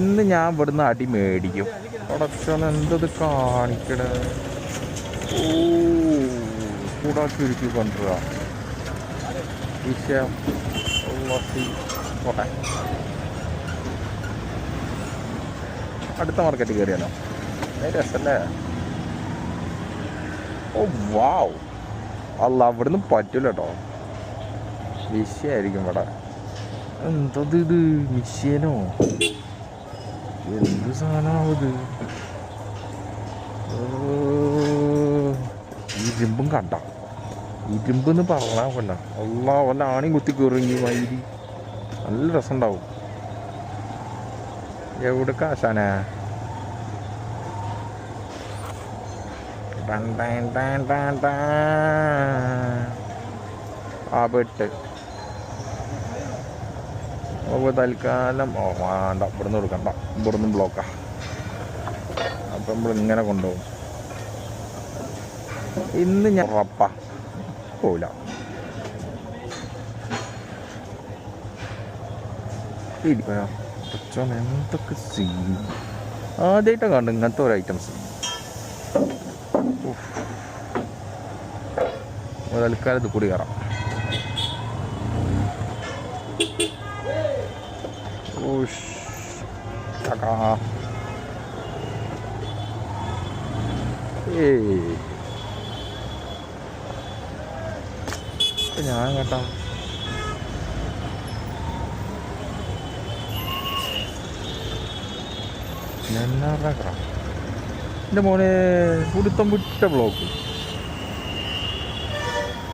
ഇന്ന് ഞാൻ ഇവിടുന്ന് അടി മേടിക്കും. പ്രൊഡക്ഷൻ എന്തത് കാണിക്കണ കൂടാക്കി ഒരുക്കി കൊണ്ടുവരിക വിഷയം പോട്ടെ. അടുത്ത മാർക്കറ്റ് കയറിയാലോ? രസല്ലേ? ഓ വാവ്, അല്ല അവിടുന്ന് പറ്റൂല കേട്ടോ. വിഷയായിരിക്കും ഇവിടെ. എന്തത് ഇത്? മിഷ്യനോ? എന്ത് സാധനമാവത്? ഇരുമ്പും കണ്ട ഇരുമ്പെന്ന് പറഞ്ഞാൽ കൊല്ല അല്ല വല്ല ആണി കുത്തി കയറി വൈരി നല്ല രസമുണ്ടാവും. എവിടെ കാശാനാ? ആ പെട്ട് തൽക്കാലം വേണ്ട, ഇവിടുന്ന് കൊടുക്കണ്ട, ഇവിടുന്ന് ബ്ലോക്കാ. അപ്പം നമ്മളിങ്ങനെ കൊണ്ടുപോകും. ഇന്ന് ഞാൻ ഉറപ്പാ പോവില്ല. എന്തൊക്കെ സീൻ ആദ്യമായിട്ടാണ് കണ്ടു ഇങ്ങനത്തെ ഒരു ഐറ്റംസ്. തൽക്കാലത്ത് കൂടി കയറാം. ഞാൻ കേട്ടാ എൻ്റെ മോനെ കുടുത്തം വിട്ട ബ്ലോക്ക്.